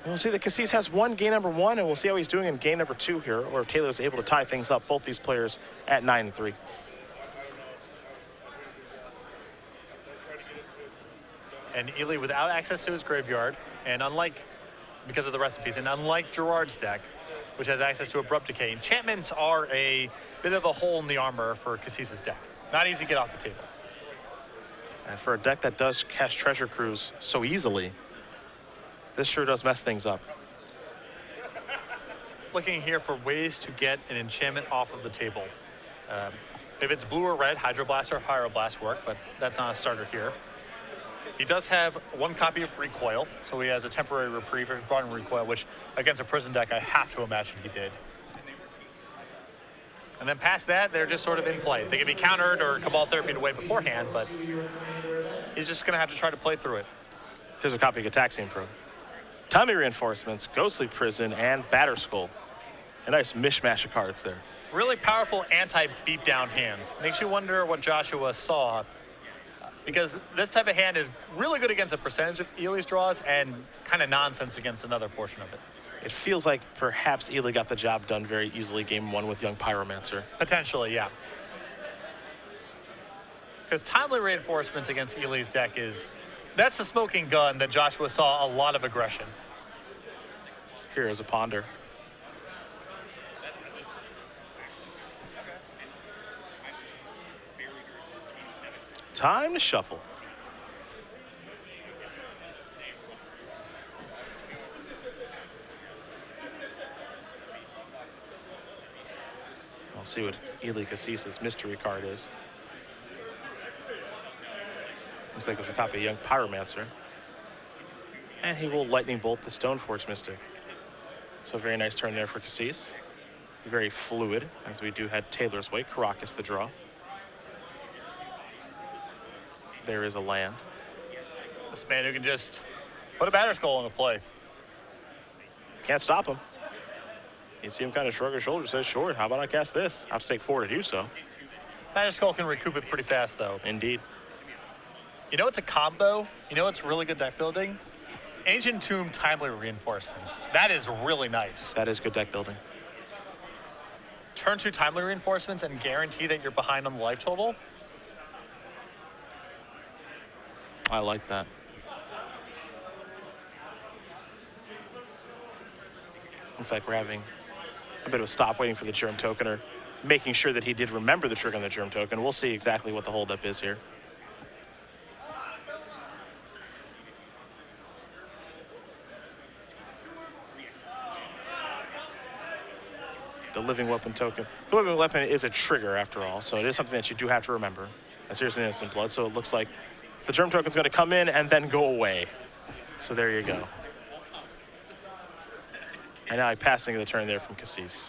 We'll see that Kassis has won game number 1, and we'll see how he's doing in game number 2 here, or if Taylor's able to tie things up, both these players at 9-3. And Ely without access to his graveyard, and because of the recipes, and unlike Gerard's deck, which has access to Abrupt Decay, enchantments are a bit of a hole in the armor for Kassis' deck. Not easy to get off the table. And for a deck that does cast Treasure Cruise so easily, this sure does mess things up. Looking here for ways to get an enchantment off of the table. If it's blue or red, Hydroblast or Pyroblast work, but that's not a starter here. He does have 1 copy of Recoil, so he has a temporary reprieve if he brought in Recoil, which against a prison deck I have to imagine he did. And then past that, they're just sort of in play. They can be countered or Cabal Therapy away beforehand, but he's just going to have to try to play through it. Here's a copy of Gataxian Probe. Tommy Reinforcements, Ghostly Prison, and Batterskull. A nice mishmash of cards there. Really powerful anti-beatdown hand. Makes you wonder what Joshua saw, because this type of hand is really good against a percentage of Ely's draws and kind of nonsense against another portion of it. It feels like perhaps Ely got the job done very easily game 1 with Young Pyromancer. Potentially, yeah. Because Timely Reinforcements against Ely's deck that's the smoking gun that Joshua saw a lot of aggression. Here is a Ponder. Time to shuffle. I'll see what Ely Kassis' mystery card is. Looks like there's a copy of Young Pyromancer. And he will Lightning Bolt the Stoneforge Mystic. So a very nice turn there for Kassis. Very fluid, as we do head Taylor's way. Caracas the draw. There is a land. This man who can just put a Batterskull into play. Can't stop him. You see him kind of shrug his shoulders, says, sure, how about I cast this? I have to take 4 to do so. Batterskull can recoup it pretty fast, though. Indeed. You know it's a combo? You know it's really good deck building? Ancient Tomb Timely Reinforcements. That is really nice. That is good deck building. Turn 2 Timely Reinforcements and guarantee that you're behind on the life total. I like that. Looks like we're having a bit of a stop waiting for the Germ Token, or making sure that he did remember the trick on the Germ Token. We'll see exactly what the holdup is here. The Living Weapon token. The Living Weapon is a trigger after all, so it is something that you do have to remember. As here's an Instant Blood, so it looks like the Germ Token's going to come in and then go away. So there you go. And now passing the turn there from Kassis.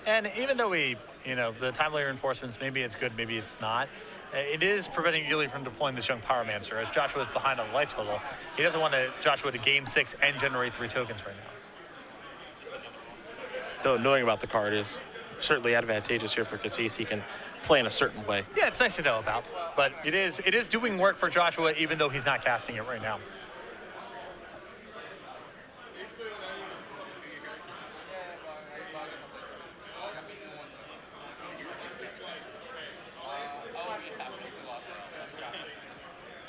And even though the Timely Reinforcements, maybe it's good, maybe it's not, it is preventing Ely from deploying this Young Pyromancer. As Joshua's behind on life total, he doesn't want Joshua to gain 6 and generate 3 tokens right now. Though knowing about the card is certainly advantageous here for Kassis. He can play in a certain way. Yeah, it's nice to know about. But it is doing work for Joshua, even though he's not casting it right now.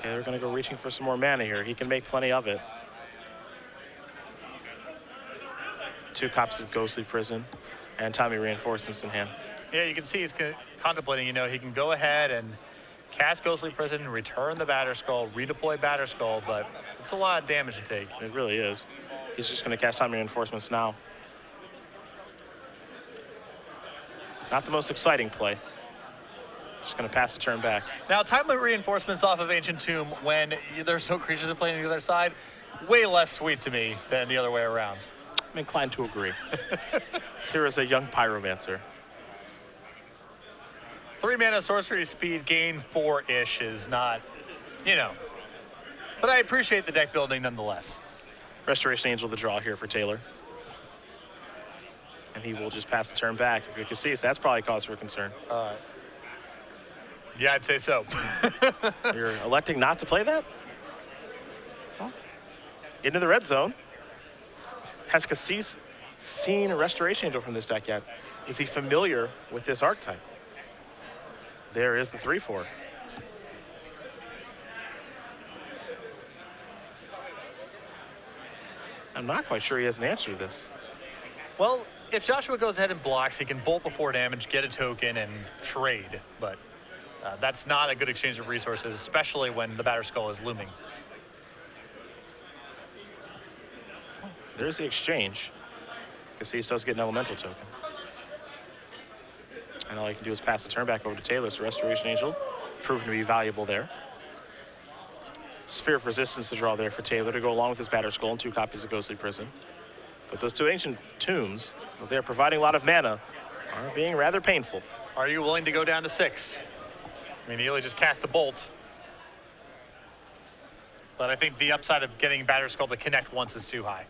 Taylor going to go reaching for some more mana here. He can make plenty of it. 2 copies of Ghostly Prison and Tommy Reinforcements in hand. Yeah, you can see he's contemplating, he can go ahead and cast Ghostly Prison, return the Batterskull, redeploy Batterskull, but it's a lot of damage to take. It really is. He's just going to cast Tommy Reinforcements now. Not the most exciting play. Just going to pass the turn back. Now, Timely Reinforcements off of Ancient Tomb when there's no creatures in play on the other side, way less sweet to me than the other way around. I'm inclined to agree. Here is a Young Pyromancer. 3 mana sorcery speed gain 4-ish is not, But I appreciate the deck building nonetheless. Restoration Angel the draw here for Taylor. And he will just pass the turn back. If you can see, that's probably cause for concern. Yeah, I'd say so. You're electing not to play that? Well, into the red zone. Has Kassis seen a Restoration Angel from this deck yet? Is he familiar with this archetype? There is the 3/4. I'm not quite sure he has an answer to this. Well, if Joshua goes ahead and blocks, he can bolt before damage, get a token, and trade. But that's not a good exchange of resources, especially when the Batter Skull is looming. There's the exchange. Kassis does get an elemental token. And all you can do is pass the turn back over to Taylor. So Restoration Angel proven to be valuable there. Sphere of Resistance to draw there for Taylor to go along with his Batter Skull and 2 copies of Ghostly Prison. But those 2 Ancient Tombs, though they're providing a lot of mana, are being rather painful. Are you willing to go down to 6? I mean, Ely just cast a bolt. But I think the upside of getting Batter Skull to connect once is too high.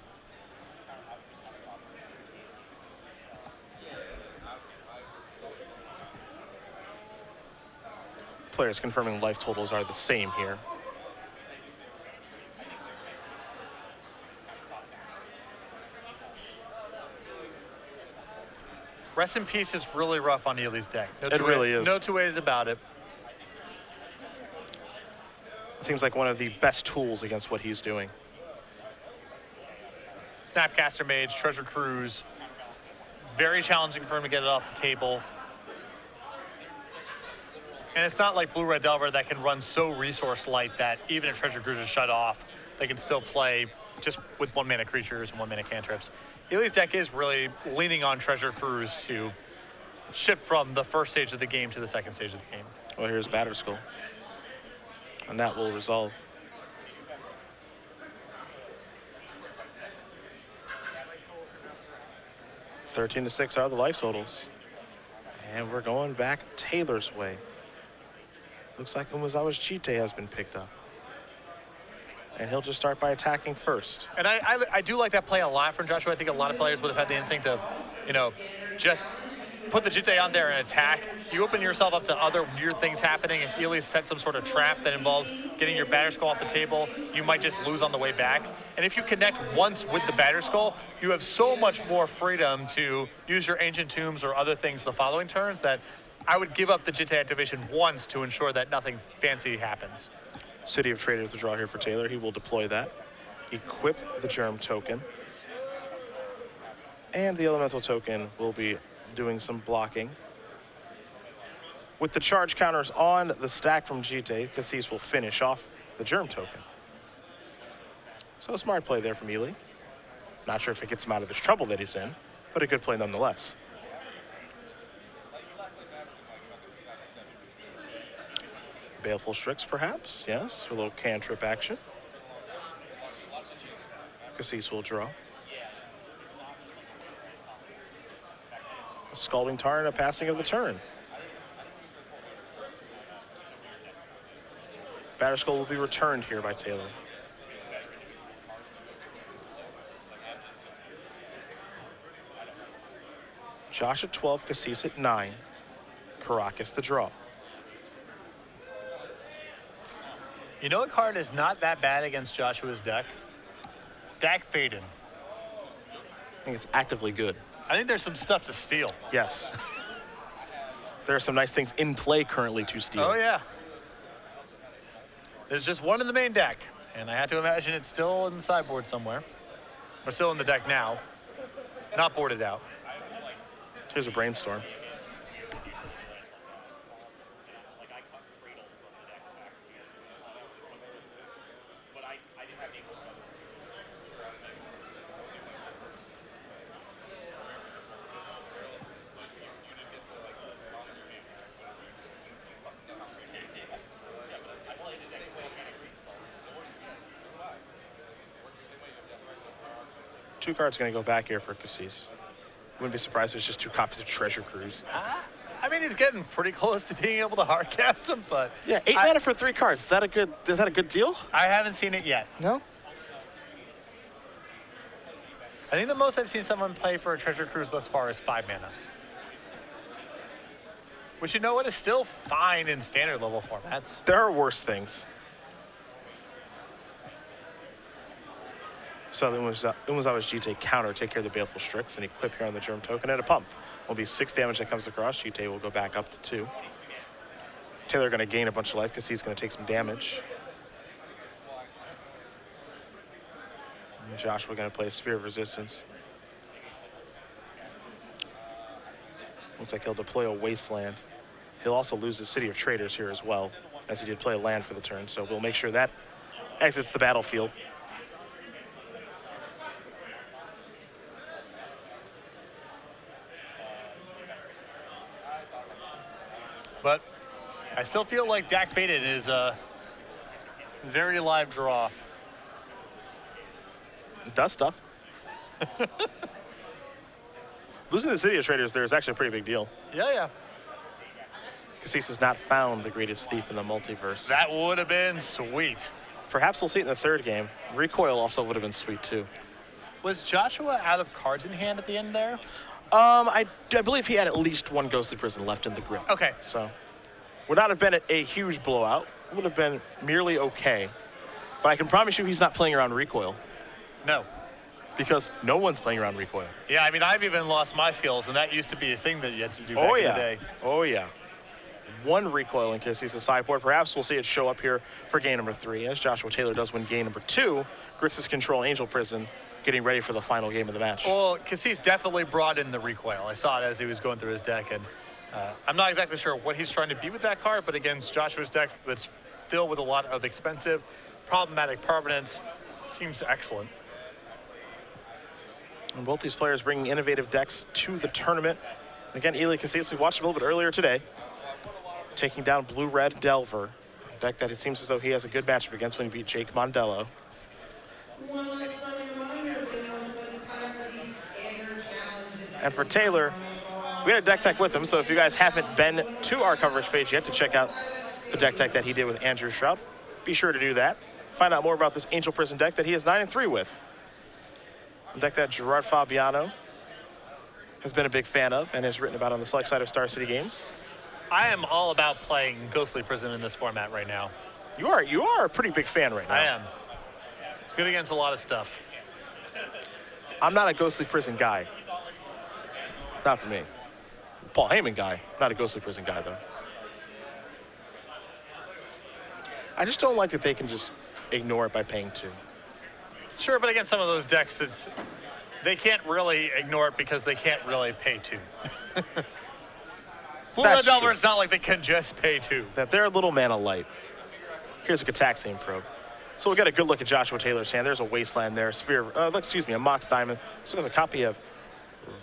Players confirming life totals are the same here. Rest in Peace is really rough on Ely's deck. It really is. No 2 ways about it. It seems like one of the best tools against what he's doing. Snapcaster Mage, Treasure Cruise. Very challenging for him to get it off the table. And it's not like Blue-Red Delver that can run so resource light that even if Treasure Cruise is shut off, they can still play just with 1 mana creatures and 1 mana cantrips. Ely's deck is really leaning on Treasure Cruise to shift from the first stage of the game to the second stage of the game. Well, here's Batter Skull. And that will resolve. (13-6) are the life totals. And we're going back Taylor's way. Looks like Umezawa's Chite has been picked up. And he'll just start by attacking first. And I do like that play a lot from Joshua. I think a lot of players would have had the instinct of, you know, just put the Jite on there and attack. You open yourself up to other weird things happening. If Ely set some sort of trap that involves getting your Batter Skull off the table, you might just lose on the way back. And if you connect once with the Batter Skull, you have so much more freedom to use your Ancient Tombs or other things the following turns that I would give up the Jite activation once to ensure that nothing fancy happens. City of Traders to draw here for Taylor. He will deploy that. Equip the Germ token. And the Elemental token will be doing some blocking. With the charge counters on the stack from Jite, Kassis will finish off the Germ token. So a smart play there from Ely. Not sure if it gets him out of this trouble that he's in, but a good play nonetheless. Baleful Strix, perhaps. Yes, a little cantrip action. Kassis will draw. A Scalding Tar and a passing of the turn. Batter Skull will be returned here by Taylor. Josh at 12, Kassis at 9. Caracas the draw. You know what card is not that bad against Joshua's deck? Dak Faden. I think it's actively good. I think there's some stuff to steal. Yes. There are some nice things in play currently to steal. Oh, yeah. There's just one in the main deck, and I had to imagine it's still in the sideboard somewhere. Or still in the deck now. Not boarded out. Here's a Brainstorm. Two cards going to go back here for Kassis. Wouldn't be surprised if it's just 2 copies of Treasure Cruise. I mean, he's getting pretty close to being able to hardcast him, but Yeah, 8 mana for 3 cards. Is that a good deal? I haven't seen it yet. No? I think the most I've seen someone play for a Treasure Cruise thus far is 5 mana. Which, you know what, is still fine in standard level formats. There are worse things. So the Umezawa's GT counter, take care of the Baleful Strix, and equip here on the Germ token, and a pump. Will be 6 damage that comes across. GT will go back up to 2. Taylor going to gain a bunch of life because he's going to take some damage. And Joshua going to play a Sphere of Resistance. Looks like he'll deploy a Wasteland. He'll also lose his City of Traders here as well, as he did play a land for the turn. So we'll make sure that exits the battlefield. But I still feel like Dak Faded is a very live draw. It does stuff. Losing the City of Traders there is actually a pretty big deal. Yeah. Kassis has not found the greatest thief in the multiverse. That would have been sweet. Perhaps we'll see it in the 3rd game. Recoil also would have been sweet too. Was Joshua out of cards in hand at the end there? I believe he had at least 1 Ghostly Prison left in the grip. Okay. So would not have been a huge blowout. Would have been merely okay. But I can promise you he's not playing around Recoil. No. Because no one's playing around Recoil. Yeah, I mean, I've even lost my skills, and that used to be a thing that you had to do back in the day. Oh, yeah. 1 Recoil in case he's a sideboard. Perhaps we'll see it show up here for game number 3, as Joshua Taylor does win game number 2. Grixis control Angel Prison, getting ready for the final game of the match. Well, Kassis definitely brought in the recoil. I saw it as he was going through his deck, and I'm not exactly sure what he's trying to be with that card, but against Joshua's deck that's filled with a lot of expensive, problematic permanents, seems excellent. And both these players bringing innovative decks to the tournament. Again, Eli Kassis, we watched him a little bit earlier today, taking down Blue-Red Delver, a deck that it seems as though he has a good matchup against when he beat Jake Mondello. And for Taylor, we had a deck tech with him, so if you guys haven't been to our coverage page yet to check out the deck tech that he did with Andrew Shroud, be sure to do that. Find out more about this Angel Prison deck that he is 9-3 with. A deck that Gerard Fabiano has been a big fan of and has written about on the select side of Star City Games. I am all about playing Ghostly Prison in this format right now. You are a pretty big fan right now. I am. It's good against a lot of stuff. I'm not a Ghostly Prison guy. Not for me. Paul Heyman guy, not a Ghostly Prison guy though. I just don't like that they can just ignore it by paying 2. Sure, but against some of those decks, they can't really ignore it because they can't really pay 2. Blue-Red Delver, it's not like they can just pay 2. That they're a little mana light. Here's a Gataxian Probe. So we'll get a good look at Joshua Taylor's hand. There's a Wasteland there, a Mox Diamond. So there's a copy of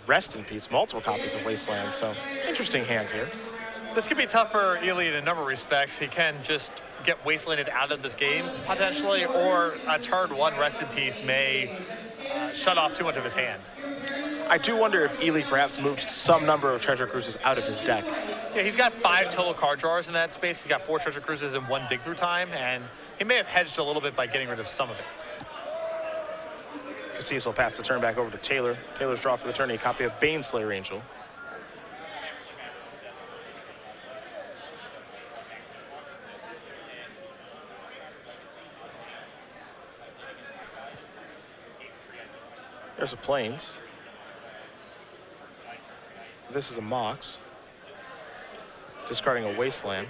Rest in Peace, multiple copies of Wasteland. So interesting hand here. This could be tough for Ely in a number of respects. He can just get Wastelanded out of this game, potentially, or a turn 1 Rest in Peace may shut off too much of his hand. I do wonder if Ely perhaps moved some number of Treasure Cruises out of his deck. Yeah, he's got 5 total card drawers in that space. He's got 4 Treasure Cruises and 1 Dig Through Time, and he may have hedged a little bit by getting rid of some of it. Kassis will pass the turn back over to Taylor. Taylor's draw for the turn, a copy of Baneslayer Angel. There's a Plains. This is a Mox. Discarding a Wasteland.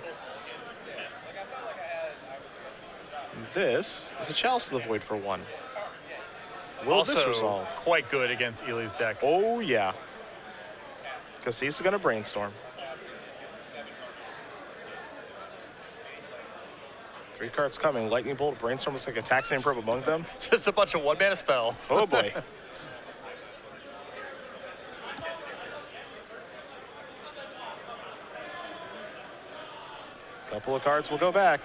This is a Chalice of the Void for 1. Will Also, this resolve? Quite good against Ely's deck. Oh, yeah. Kassis is going to brainstorm. 3 cards coming. Lightning Bolt, Brainstorm looks like a Taxing Probe among them. Just a bunch of 1-mana spells. Oh, boy. Couple of cards will go back.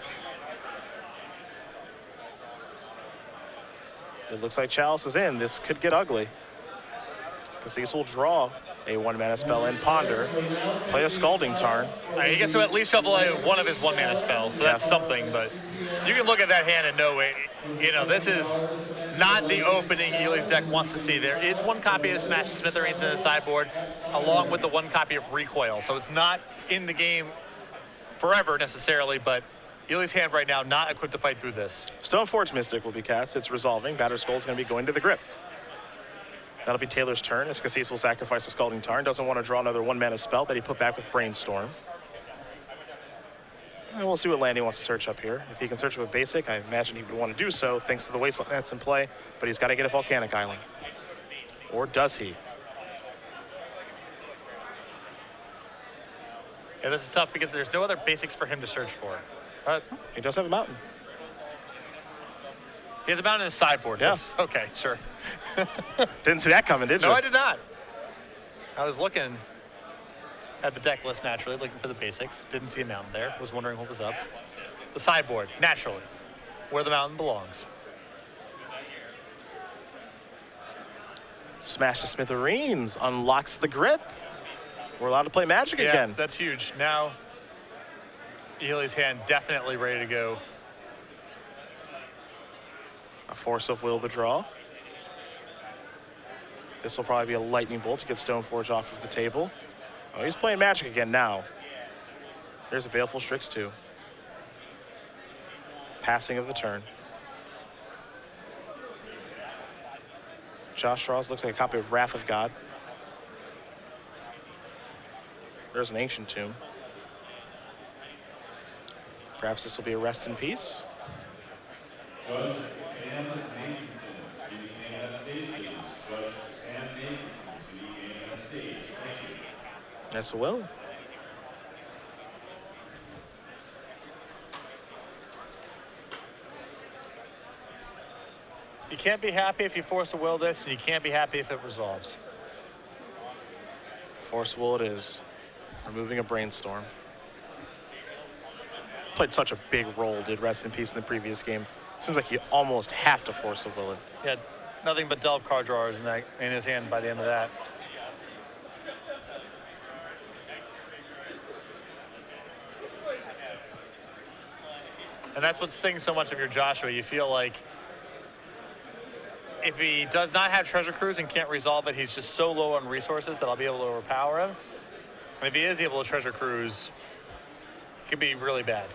It looks like Chalice is in. This could get ugly. Kassis will draw a 1-mana spell and ponder. Play a Scalding Tarn. He gets to at least shuffle one of his 1-mana spells, so that's something, but you can look at that hand and know, this is not the opening Ely's deck wants to see. There is 1 copy of Smash Smithereens in the sideboard, along with the 1 copy of Recoil, so it's not in the game forever necessarily, but Ely's hand right now not equipped to fight through this. Stoneforge Mystic will be cast. It's resolving. Battered Skull is going to be going to the grip. That'll be Taylor's turn, as Kassis will sacrifice a Scalding Tarn. Doesn't want to draw another 1-mana spell that he put back with Brainstorm. And we'll see what land he wants to search up here. If he can search it with basic, I imagine he would want to do so, thanks to the Wasteland that's in play, but he's got to get a Volcanic Island. Or does he? Yeah, this is tough because there's no other basics for him to search for. He does have a mountain. He has a mountain in his sideboard. Yeah. Okay, sure. Didn't see that coming, did you? No, I did not. I was looking at the deck list naturally, looking for the basics. Didn't see a mountain there. Was wondering what was up. The sideboard, naturally, where the mountain belongs. Smash to Smithereens unlocks the grip. We're allowed to play Magic again. That's huge. Now, Ely's hand definitely ready to go. A Force of Will to draw. This will probably be a Lightning Bolt to get Stoneforge off of the table. Oh, he's playing Magic again now. There's a Baleful Strix too. Passing of the turn. Josh draws, looks like a copy of Wrath of God. There's an Ancient Tomb. Perhaps this will be a Rest in Peace. Judge Sam Nathanson, to the game on stage, please. Judge Sam Nathanson, to the game on stage. Thank you. Yes, it will. You can't be happy if you force a will this, and you can't be happy if it resolves. Force Will it is. Removing a Brainstorm. Played such a big role, did Rest in Peace in the previous game. Seems like you almost have to Force of Will it. Yeah, nothing but delve card drawers in his hand by the end of that. And that's what stings so much of your Joshua. You feel like if he does not have Treasure Cruise and can't resolve it, he's just so low on resources that I'll be able to overpower him. And if he is able to Treasure Cruise, it could be really bad.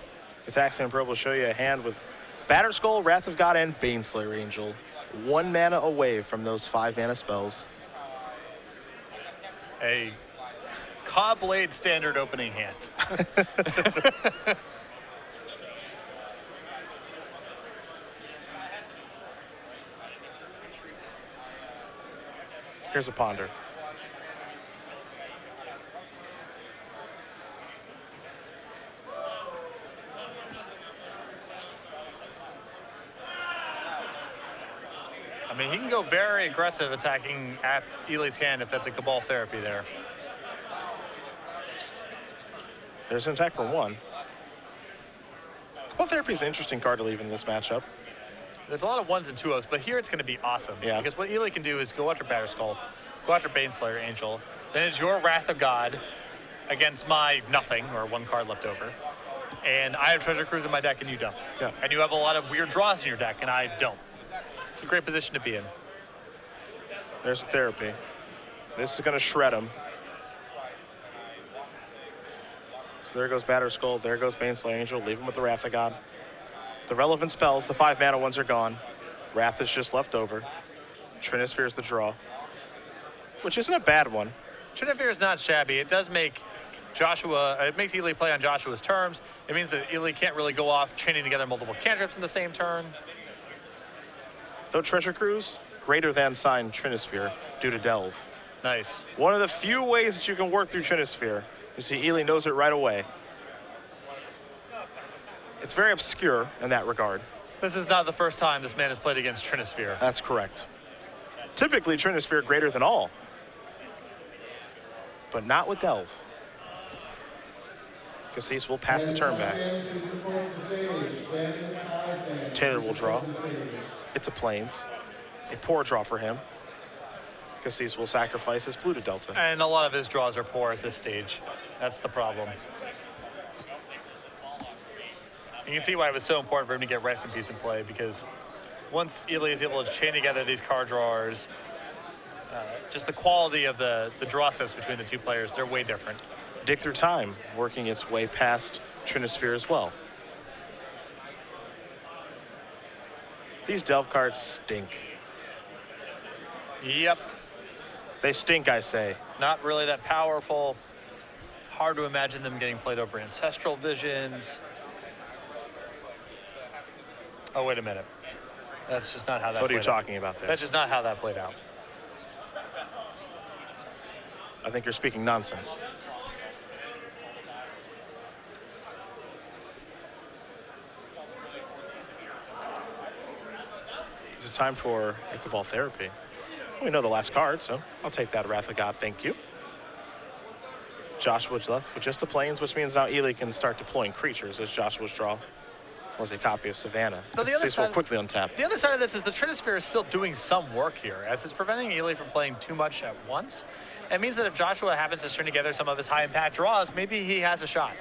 The Taxing Probe will show you a hand with Battered Skull, Wrath of God, and Baneslayer Angel. 1 mana away from those 5 mana spells. A Cobblade standard opening hand. Here's a Ponder. I mean, he can go very aggressive attacking at Ely's hand if that's a Cabal Therapy there. There's an attack for 1. Cabal Therapy is an interesting card to leave in this matchup. There's a lot of 1s and 2-0s, but here it's going to be awesome. Yeah. Because what Ely can do is go after Battered Skull, go after Baneslayer Angel, then it's your Wrath of God against my nothing, or 1 card left over. And I have Treasure Cruise in my deck and you don't. Yeah. And you have a lot of weird draws in your deck and I don't. It's a great position to be in. There's a Therapy. This is going to shred him. So there goes Battered Skull, there goes Baneslayer Angel, leave him with the Wrath of God. The relevant spells, the 5 mana ones are gone. Wrath is just left over. Trinisphere is the draw, which isn't a bad one. Trinivere is not shabby. It does make Joshua, it makes Ely play on Joshua's terms. It means that Ely can't really go off chaining together multiple cantrips in the same turn. Though Treasure Cruise, greater than sign Trinisphere due to Delve. Nice. One of the few ways that you can work through Trinisphere. You see, Ely knows it right away. It's very obscure in that regard. This is not the first time this man has played against Trinisphere. That's correct. Typically, Trinisphere greater than all. But not with Delve. Kassis will pass the turn back. Taylor will draw. It's a Plains. A poor draw for him. Kassis will sacrifice his Pluto Delta. And a lot of his draws are poor at this stage. That's the problem. You can see why it was so important for him to get Rest in Peace in play, because once Ely is able to chain together these card drawers, just the quality of the draw sets between the two players, they're way different. Dig Through Time, working its way past Trinisphere as well. These Delve cards stink. Yep. They stink, I say. Not really that powerful. Hard to imagine them getting played over Ancestral Visions. Oh, wait a minute. That's just not how that What are you played out. talking about there? That's just not how that played out. I think you're speaking nonsense. Is it time for Ichabod Therapy? We know the last card, so I'll take that, Wrath of God, thank you. Joshua's left with just the planes, which means now Ely can start deploying creatures, as Joshua's draw was a copy of Savannah. No, the other This will side- quickly untap. The other side of this is the Trinisphere is still doing some work here, as it's preventing Ely from playing too much at once. It means that if Joshua happens to string together some of his high-impact draws, maybe he has a shot.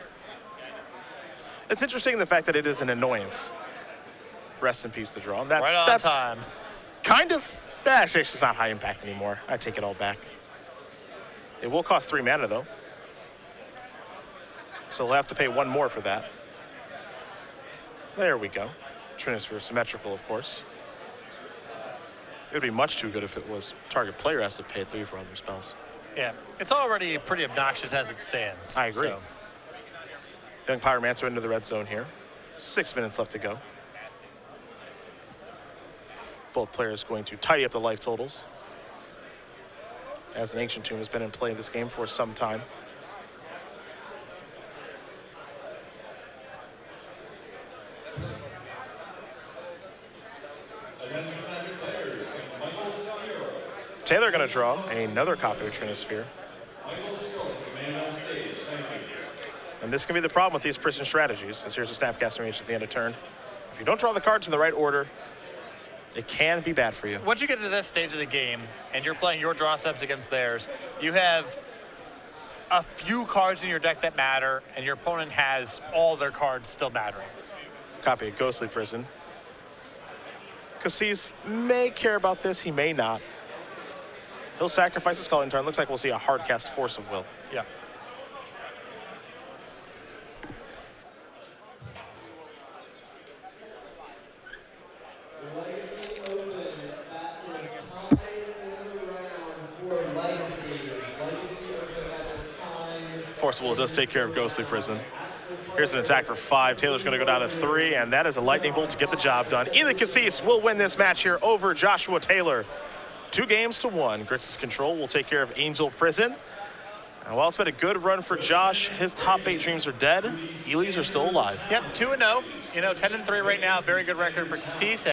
It's interesting the fact that it is an annoyance. Rest in peace, the draw. That's, Right on that's time. kind of, actually, it's not high impact anymore. I take it all back. It will cost 3 mana, though. So he'll have to pay 1 more for that. There we go. Trinisphere symmetrical, of course. It would be much too good if it was target player has to pay 3 for other spells. Yeah, it's already pretty obnoxious as it stands. I agree. So, Young Pyromancer into the red zone here. 6 minutes left to go. Both players going to tidy up the life totals, as an Ancient Tomb has been in play in this game for some time. Attention Magic players, Michael Steele. Taylor going to draw another copy of Trinisphere. Michael Steele, command on stage. Thank you. And this can be the problem with these prison strategies, as here's a Snapcaster Mage at the end of turn. If you don't draw the cards in the right order, it can be bad for you. once you get to this stage of the game, and you're playing your draw steps against theirs, you have a few cards in your deck that matter, and your opponent has all their cards still mattering. Copy of Ghostly Prison. Kassis may care about this, he may not. He'll sacrifice his calling turn. Looks like we'll see a hard cast Force of Will. Yeah. Legacy Open, that is time in the round for Legacy. Legacy Open at this time. Force of Will does take care of Ghostly Prison. Here's an attack for 5. Taylor's going to go down to 3, and that is a lightning bolt to get the job done. Ely Kassis will win this match here over Joshua Taylor. 2 games to 1. Grits' control will take care of Angel Prison. And while it's been a good run for Josh, his top 8 dreams are dead. Ely's are still alive. Yep, 2-0. You know, 10-3 right now. Very good record for Kassis.